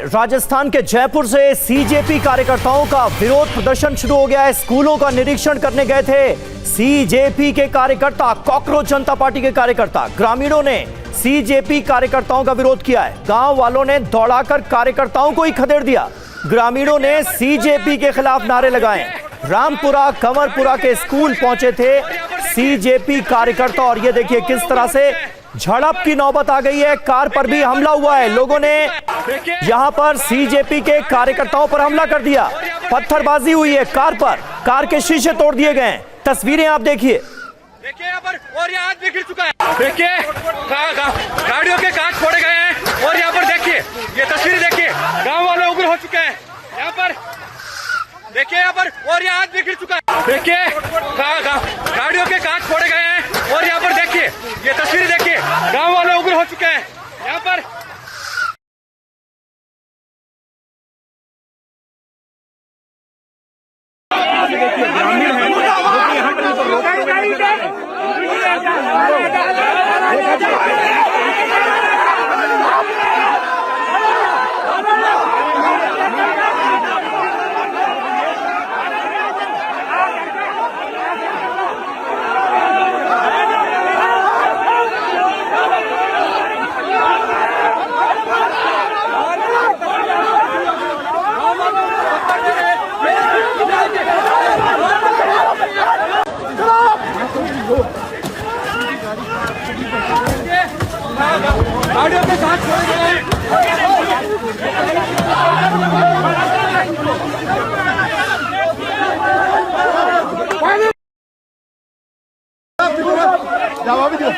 राजस्थान के जयपुर से सीजेपी कार्यकर्ताओं का विरोध प्रदर्शन शुरू हो गया है। स्कूलों का निरीक्षण करने गए थे सीजेपी के कार्यकर्ता, कॉकरोच जनता पार्टी के कार्यकर्ता। ग्रामीणों ने सीजेपी कार्यकर्ताओं का विरोध किया है। गांव वालों ने दौड़ाकर कार्यकर्ताओं को ही खदेड़ दिया। ग्रामीणों ने सीजेपी के खिलाफ नारे लगाए। रामपुरा, कंवरपुरा के स्कूल पहुंचे थे सीजेपी कार्यकर्ता और ये देखिए किस तरह से झड़प की नौबत आ गई है। कार पर भी हमला हुआ है। लोगों ने यहां पर सीजेपी के कार्यकर्ताओं पर हमला कर दिया। पत्थरबाजी हुई है कार पर, कार के शीशे तोड़ दिए गए। तस्वीरें आप देखिए। यहाँ पर और यहाँ आज भी गिर चुका है। देखिए गाड़ियों के कांच फोड़े गए हैं और यहाँ पर देखिए ये तस्वीरें देखिए, गांव वाले उग्र हो चुके हैं। यहाँ पर देखिए, यहाँ पर और यहाँ आज भी गिर चुका है। देखिए गाड़ियों के कांच फोड़े गए हैं और यहाँ पर देखिए ये तस्वीरें देखिए, गांव वाले उग्र हो चुके हैं। यहाँ पर ग्रामीण है गाड़ियों के साथ छोड़ गए। जवाब दो।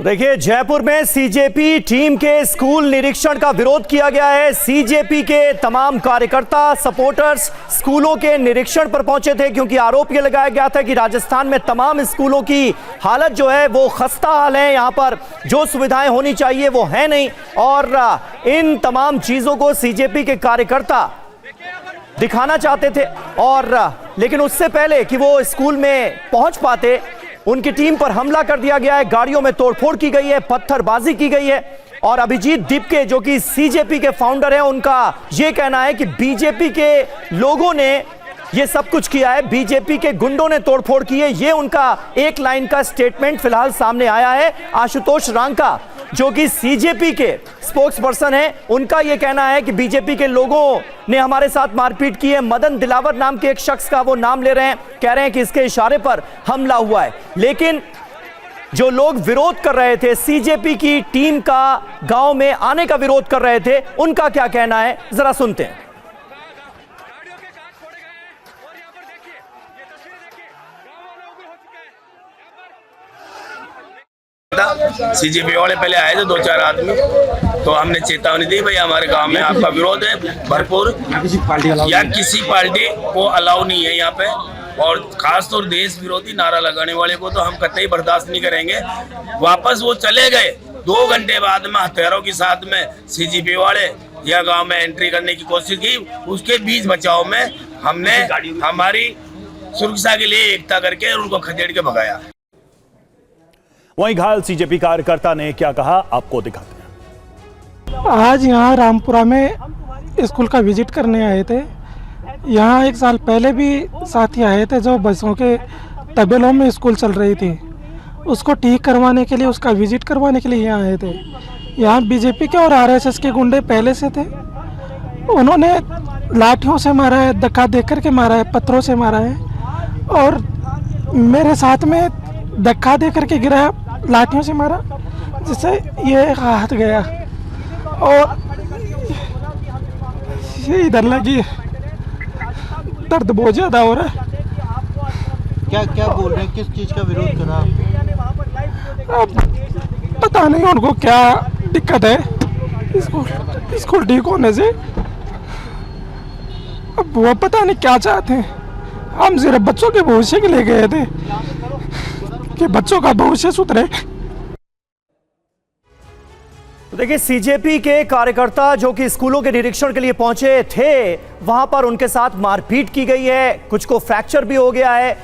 देखिए जयपुर में सीजेपी टीम के स्कूल निरीक्षण का विरोध किया गया है। सीजेपी के तमाम कार्यकर्ता, सपोर्टर्स स्कूलों के निरीक्षण पर पहुंचे थे क्योंकि आरोप यह लगाया गया था कि राजस्थान में तमाम स्कूलों की हालत जो है वो खस्ता हाल है। यहां पर जो सुविधाएं होनी चाहिए वो है नहीं और इन तमाम चीजों को सीजेपी के कार्यकर्ता दिखाना चाहते थे और लेकिन उससे पहले कि वो स्कूल में पहुंच पाते उनकी टीम पर हमला कर दिया गया है। गाड़ियों में तोड़फोड़ की गई है, पत्थरबाजी की गई है और अभिजीत दीपके जो कि सीजेपी के फाउंडर हैं, उनका यह कहना है कि बीजेपी के लोगों ने यह सब कुछ किया है, बीजेपी के गुंडों ने तोड़फोड़ की है। यह उनका एक लाइन का स्टेटमेंट फिलहाल सामने आया है। आशुतोष रांका जो कि सीजेपी के स्पोक्स पर्सन है, उनका यह कहना है कि बीजेपी के लोगों ने हमारे साथ मारपीट की है। मदन दिलावर नाम के एक शख्स का वो नाम ले रहे हैं, कह रहे हैं कि इसके इशारे पर हमला हुआ है। लेकिन जो लोग विरोध कर रहे थे, सीजेपी की टीम का गांव में आने का विरोध कर रहे थे, उनका क्या कहना है जरा सुनते हैं। सीजेपी वाले पहले आए थे 2-4 आदमी, तो हमने चेतावनी दी भाई हमारे गांव में आपका विरोध है भरपूर, या किसी पार्टी को अलाउ नहीं है यहाँ पे, और खासतौर देश विरोधी नारा लगाने वाले को तो हम कतई बर्दाश्त नहीं करेंगे। वापस वो चले गए। 2 घंटे बाद में हथियारों के साथ में सीजेपी वाले यह गांव में एंट्री करने की कोशिश की। उसके बीच बचाव में हमने हमारी सुरक्षा के लिए एकता करके उनको खदेड़ के भगाया। वहीं घायल सीजेपी कार्यकर्ता ने क्या कहा आपको दिखाते हैं। आज यहाँ रामपुरा में स्कूल का विजिट करने आए थे। यहाँ 1 साल पहले भी साथी आए थे जो बसों के तबेलों में स्कूल चल रही थी, उसको ठीक करवाने के लिए, उसका विजिट करवाने के लिए यहाँ आए थे। यहाँ बीजेपी के और आरएसएस के गुंडे पहले से थे। उन्होंने लाठियों से मारा है, धक्का देकर के मारा है, पत्थरों से मारा है और मेरे साथ में धक्का दे करके गिराया, लाठियों से मारा, जिससे ये हाथ गया और ये इधर लगी। दर्द बहुत ज़्यादा हो रहा है। क्या क्या बोल रहे हैं, किस चीज़ का विरोध करा? अब पता नहीं उनको क्या दिक्कत है स्कूल ठीक होने से। अब वो पता नहीं क्या चाहते हैं। हम सिर्फ बच्चों के भविष्य के लिए गए थे कि बच्चों का भविष्य सुधरे। तो देखिए, सीजेपी के कार्यकर्ता जो कि स्कूलों के निरीक्षण के लिए पहुंचे थे, वहां पर उनके साथ मारपीट की गई है, कुछ को फ्रैक्चर भी हो गया है।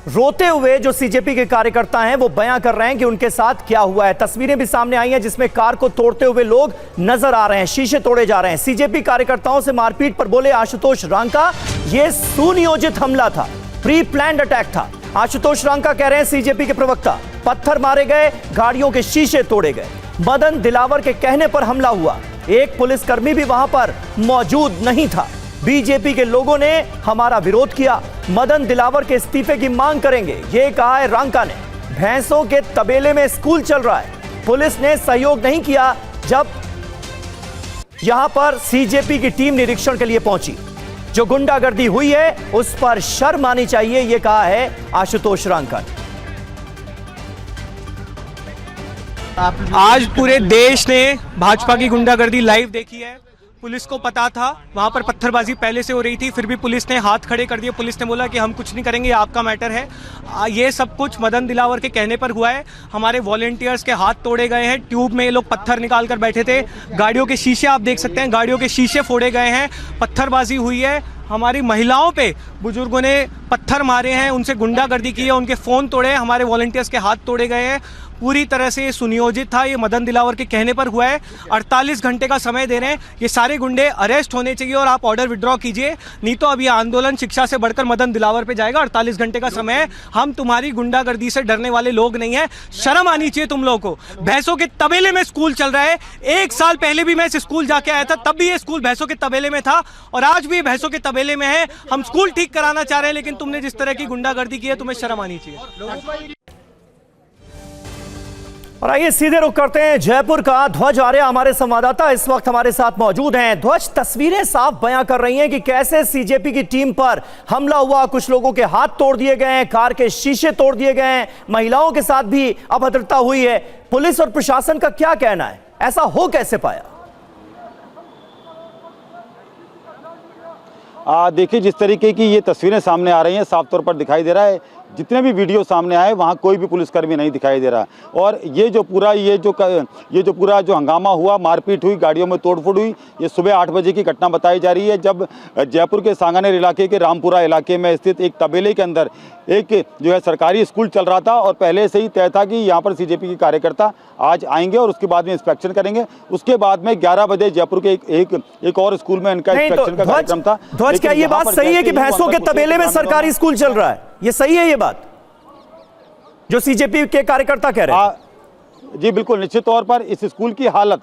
रोते हुए जो सीजेपी के कार्यकर्ता हैं वो बयां कर रहे हैं कि उनके साथ क्या हुआ है। तस्वीरें भी सामने आई हैं जिसमें कार को तोड़ते हुए लोग नजर आ रहे हैं, शीशे तोड़े जा रहे हैं। सीजेपी कार्यकर्ताओं से मारपीट पर बोले आशुतोष रांका, यह सुनियोजित हमला था, प्री प्लान्ड अटैक था। आशुतोष रांका कह रहे हैं, सीजेपी के प्रवक्ता, पत्थर मारे गए, गाड़ियों के शीशे तोड़े गए, मदन दिलावर के कहने पर हमला हुआ, एक पुलिसकर्मी भी वहां पर मौजूद नहीं था। बीजेपी के लोगों ने हमारा विरोध किया, मदन दिलावर के इस्तीफे की मांग करेंगे, यह कहा है रांका ने। भैंसों के तबेले में स्कूल चल रहा है, पुलिस ने सहयोग नहीं किया जब यहां पर सीजेपी की टीम निरीक्षण के लिए पहुंची। जो गुंडागर्दी हुई है उस पर शर्म आनी चाहिए, यह कहा है आशुतोष रांका ने। आज पूरे देश ने भाजपा की गुंडागर्दी लाइव देखी है। पुलिस को पता था वहां पर पत्थरबाजी पहले से हो रही थी, फिर भी पुलिस ने हाथ खड़े कर दिए। पुलिस ने बोला कि हम कुछ नहीं करेंगे, ये आपका मैटर है। ये सब कुछ मदन दिलावर के कहने पर हुआ है। हमारे वॉलेंटियर्स के हाथ तोड़े गए हैं, ट्यूब में ये लोग पत्थर निकाल कर बैठे थे। गाड़ियों के शीशे आप देख सकते हैं, गाड़ियों के शीशे फोड़े गए हैं, पत्थरबाजी हुई है। हमारी महिलाओं पे बुजुर्गों ने पत्थर मारे हैं, उनसे गुंडागर्दी की है, उनके फ़ोन तोड़े, हमारे वॉलंटियर्स के हाथ तोड़े गए हैं। पूरी तरह से ये सुनियोजित था, ये मदन दिलावर के कहने पर हुआ है। 48 घंटे का समय दे रहे हैं, ये सारे गुंडे अरेस्ट होने चाहिए और आप ऑर्डर विड्रॉ कीजिए, नहीं तो अब ये आंदोलन शिक्षा से बढ़कर मदन दिलावर पे जाएगा। 48 घंटे का समय है, हम तुम्हारी गुंडागर्दी से डरने वाले लोग नहीं हैं। शर्म आनी चाहिए तुम लोगों को। भैंसों के तबेले में स्कूल चल रहा है। 1 साल पहले भी मैं इस स्कूल जाके आया था, तब भी ये स्कूल भैंसों के तबेले में था और आज भी भैंसों के तबेले में है। हम स्कूल ठीक कराना चाह रहे हैं, लेकिन तुमने जिस तरह की गुंडागर्दी की है, तुम्हें शर्म आनी चाहिए। और आइए सीधे रुख करते हैं जयपुर का। ध्वज आर्य हमारे संवाददाता इस वक्त हमारे साथ मौजूद हैं। ध्वज, तस्वीरें साफ बयां कर रही हैं कि कैसे सीजेपी की टीम पर हमला हुआ, कुछ लोगों के हाथ तोड़ दिए गए हैं, कार के शीशे तोड़ दिए गए हैं, महिलाओं के साथ भी अभद्रता हुई है। पुलिस और प्रशासन का क्या कहना है, ऐसा हो कैसे पाया? देखिए, जिस तरीके की ये तस्वीरें सामने आ रही हैं, साफ तौर पर दिखाई दे रहा है जितने भी वीडियो सामने आए वहाँ कोई भी पुलिसकर्मी नहीं दिखाई दे रहा। और ये जो पूरा जो हंगामा हुआ, मारपीट हुई, गाड़ियों में तोड़फोड़ हुई, ये सुबह 8 बजे की घटना बताई जा रही है, जब जयपुर के सांगानेर इलाके के रामपुरा इलाके में स्थित एक तबेले के अंदर एक जो है सरकारी स्कूल चल रहा था और पहले से ही तय था कि यहाँ पर सीजेपी के कार्यकर्ता आज आएंगे और उसके बाद में इंस्पेक्शन करेंगे। उसके बाद में 11 बजे जयपुर के एक और स्कूल में इनका इंस्पेक्शन का कार्यक्रम था। ध्वज, क्या ये बात सही है कि भैंसों के तबेले में सरकारी स्कूल चल रहा है? ये सही है ये बात जो सीजेपी के कार्यकर्ता कह रहे हैं? जी बिल्कुल, निश्चित तौर पर इस स्कूल की हालत,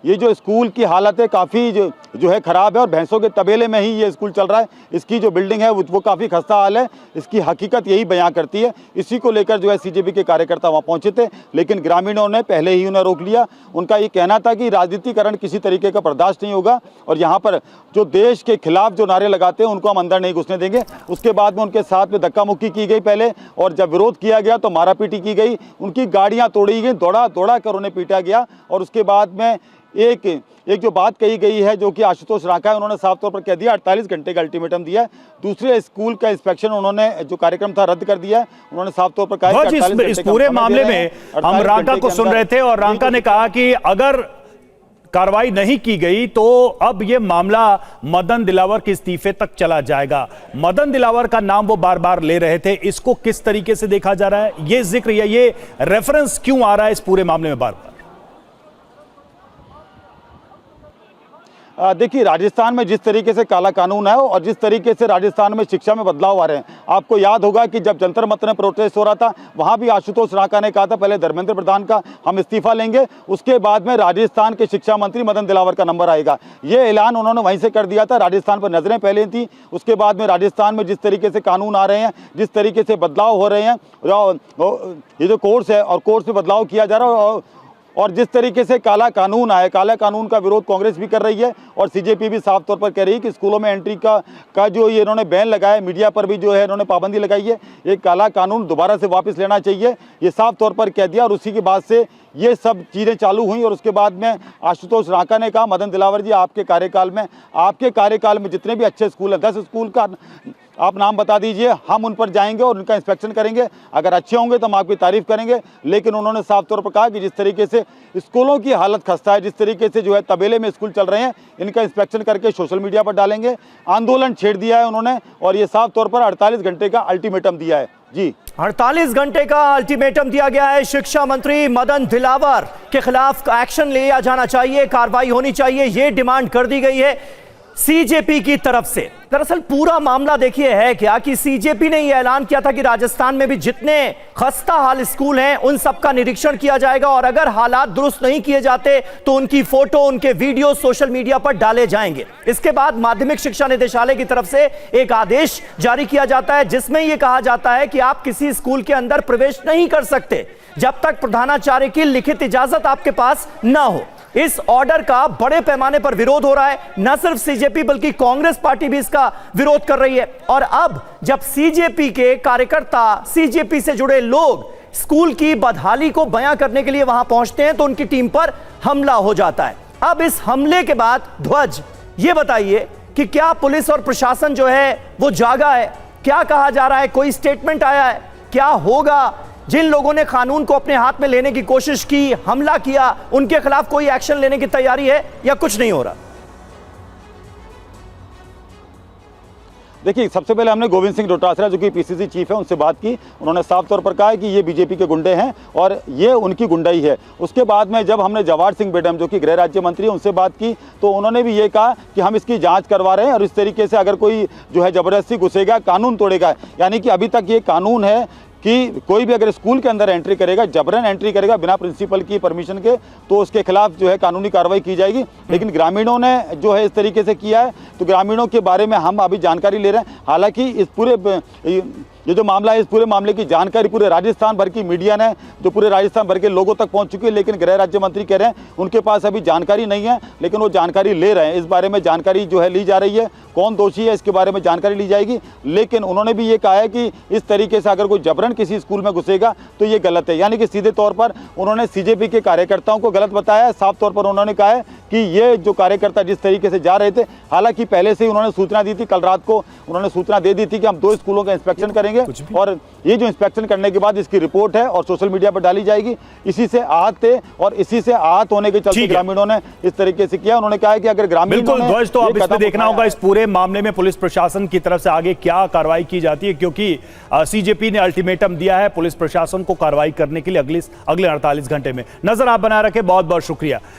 ये जो स्कूल की हालत है काफ़ी जो है ख़राब है और भैंसों के तबेले में ही ये स्कूल चल रहा है। इसकी जो बिल्डिंग है वो काफ़ी खस्ता हाल है। इसकी हकीकत यही बयां करती है। इसी को लेकर जो है सीजेपी के कार्यकर्ता वहाँ पहुँचे थे, लेकिन ग्रामीणों ने पहले ही उन्हें रोक लिया। उनका ये कहना था कि राजनीतिकरण किसी तरीके का बर्दाश्त नहीं होगा और यहाँ पर जो देश के खिलाफ जो नारे लगाते हैं उनको हम अंदर नहीं घुसने देंगे। उसके बाद में उनके साथ में धक्का मुक्की की गई पहले, और जब विरोध किया गया तो मारापीटी की गई, उनकी गाड़ियाँ तोड़ी गई, दौड़ा कर उन्हें पीटा गया। और उसके बाद में एक जो बात कही गई है जो कि आशुतोष रांका है, उन्होंने साफ तौर पर कह दिया, 48 घंटे का अल्टीमेटम दिया है। दूसरे स्कूल का इंस्पेक्शन उन्होंने जो कार्यक्रम था रद्द कर दिया है। उन्होंने साफ तौर पर कहा इस पूरे मामले में हम रांका को सुन रहे थे और रांका ने कहा कि अगर कार्रवाई नहीं की गई तो अब यह मामला मदन दिलावर के इस्तीफे तक चला जाएगा। मदन दिलावर का नाम वो बार बार ले रहे थे, इसको किस तरीके से देखा जा रहा है? ये जिक्र या ये रेफरेंस क्यों आ रहा है इस पूरे मामले में बार बार? देखिए, राजस्थान में जिस तरीके से काला कानून है और जिस तरीके से राजस्थान में शिक्षा में बदलाव आ रहे हैं, आपको याद होगा कि जब जंतर मंतर में प्रोटेस्ट हो रहा था वहां भी आशुतोष रांका ने कहा था पहले धर्मेंद्र प्रधान का हम इस्तीफा लेंगे, उसके बाद में राजस्थान के शिक्षा मंत्री मदन दिलावर का नंबर आएगा। ये ऐलान उन्होंने वहीं से कर दिया था। राजस्थान पर नजरें पहले थी। उसके बाद में राजस्थान में जिस तरीके से कानून आ रहे हैं, जिस तरीके से बदलाव हो रहे हैं, ये जो कोर्स है और कोर्स में बदलाव किया जा रहा है और जिस तरीके से काला कानून आया, काला कानून का विरोध कांग्रेस भी कर रही है और सीजेपी भी साफ तौर पर कह रही है कि स्कूलों में एंट्री का जो ये इन्होंने बैन लगाया है, मीडिया पर भी जो है इन्होंने पाबंदी लगाई है, ये काला कानून दोबारा से वापस लेना चाहिए, ये साफ तौर पर कह दिया। और उसी के बाद से ये सब चीज़ें चालू हुई और उसके बाद में आशुतोष रांका ने कहा, मदन दिलावर जी आपके कार्यकाल में जितने भी अच्छे स्कूल हैं, 10 स्कूल का आप नाम बता दीजिए, हम उन पर जाएंगे और उनका इंस्पेक्शन करेंगे, अगर अच्छे होंगे तो हम आपकी तारीफ करेंगे। लेकिन उन्होंने साफ तौर पर कहा कि जिस तरीके से स्कूलों की हालत खस्ता है, जिस तरीके से जो है तबेले में स्कूल चल रहे हैं, इनका इंस्पेक्शन करके सोशल मीडिया पर डालेंगे। आंदोलन छेड़ दिया है उन्होंने और ये साफ तौर पर 48 घंटे का अल्टीमेटम दिया है। जी 48 घंटे का अल्टीमेटम दिया गया है। शिक्षा मंत्री मदन दिलावर के खिलाफ एक्शन लिया जाना चाहिए, कार्रवाई होनी चाहिए, ये डिमांड कर दी गई है सीजेपी की तरफ से। दरअसल पूरा मामला देखिए है क्या कि सीजेपी ने यह ऐलान किया था कि राजस्थान में भी जितने खस्ता हाल स्कूल हैं उन सबका निरीक्षण किया जाएगा और अगर हालात दुरुस्त नहीं किए जाते तो उनकी फोटो, उनके वीडियो सोशल मीडिया पर डाले जाएंगे। इसके बाद माध्यमिक शिक्षा निदेशालय की तरफ से एक आदेश जारी किया जाता है जिसमें यह कहा जाता है कि आप किसी स्कूल के अंदर प्रवेश नहीं कर सकते जब तक प्रधानाचार्य की लिखित इजाजत आपके पास ना हो। इस ऑर्डर का बड़े पैमाने पर विरोध हो रहा है, न सिर्फ सीजेपी बल्कि कांग्रेस पार्टी भी इसका विरोध कर रही है। और अब जब सीजेपी के कार्यकर्ता, सीजेपी से जुड़े लोग स्कूल की बदहाली को बयां करने के लिए वहां पहुंचते हैं तो उनकी टीम पर हमला हो जाता है। अब इस हमले के बाद ध्वज, ये बताइए कि क्या पुलिस और प्रशासन जो है वो जागा है? क्या कहा जा रहा है? कोई स्टेटमेंट आया है? क्या होगा जिन लोगों ने कानून को अपने हाथ में लेने की कोशिश की, हमला किया, उनके खिलाफ कोई एक्शन लेने की तैयारी है या कुछ नहीं हो रहा? देखिए, सबसे पहले हमने गोविंद सिंह डोटासरा जो कि पीसीसी चीफ है उनसे बात की। उन्होंने साफ तौर पर कहा है कि ये बीजेपी के गुंडे हैं और ये उनकी गुंडाई है। उसके बाद में जब हमने जवाहर सिंह बेडम जो कि गृह राज्य मंत्री हैं उनसे बात की तो उन्होंने भी ये कहा कि हम इसकी जांच करवा रहे हैं और इस तरीके से अगर कोई जो है ज़बरदस्ती घुसेगा, कानून तोड़ेगा, यानी कि अभी तक ये कानून है कि कोई भी अगर स्कूल के अंदर एंट्री करेगा, जबरन एंट्री करेगा बिना प्रिंसिपल की परमिशन के, तो उसके खिलाफ जो है कानूनी कार्रवाई की जाएगी। लेकिन ग्रामीणों ने जो है इस तरीके से किया है तो ग्रामीणों के बारे में हम अभी जानकारी ले रहे हैं। हालांकि इस पूरे ये जो मामला है, इस पूरे मामले की जानकारी पूरे राजस्थान भर की मीडिया ने, जो पूरे राजस्थान भर के लोगों तक पहुंच चुकी है, लेकिन गृह राज्य मंत्री कह रहे हैं उनके पास अभी जानकारी नहीं है, लेकिन वो जानकारी ले रहे हैं। इस बारे में जानकारी जो है ली जा रही है, कौन दोषी है इसके बारे में जानकारी ली जाएगी। लेकिन उन्होंने भी ये कहा है कि इस तरीके से अगर कोई जबरन किसी स्कूल में घुसेगा तो ये गलत है, यानी कि सीधे तौर पर उन्होंने सीजेपी के कार्यकर्ताओं को गलत बताया है। साफ तौर पर उन्होंने कहा है कि ये जो कार्यकर्ता जिस तरीके से जा रहे थे, हालांकि पहले से ही उन्होंने सूचना दी थी, कल रात को उन्होंने सूचना दे दी थी कि हम 2 स्कूलों का इंस्पेक्शन करेंगे और ये जो इंस्पेक्शन करने के बाद इसकी रिपोर्ट है और सोशल मीडिया पर डाली जाएगी। इसी से आहत थे और इसी से आहत होने के चलते ग्रामीणों ने इस तरीके से किया। उन्होंने कहा है कि अगर ग्रामीण, बिल्कुल ध्वज, तो अब इसमें देखना होगा इस पूरे मामले में पुलिस प्रशासन की तरफ से आगे क्या कार्रवाई की जाती है, क्योंकि सीजेपी ने अल्टीमेटम दिया है पुलिस प्रशासन को कार्रवाई करने के लिए अगले 48 घंटे में। नजर आप बनाए रखें, बहुत बहुत शुक्रिया।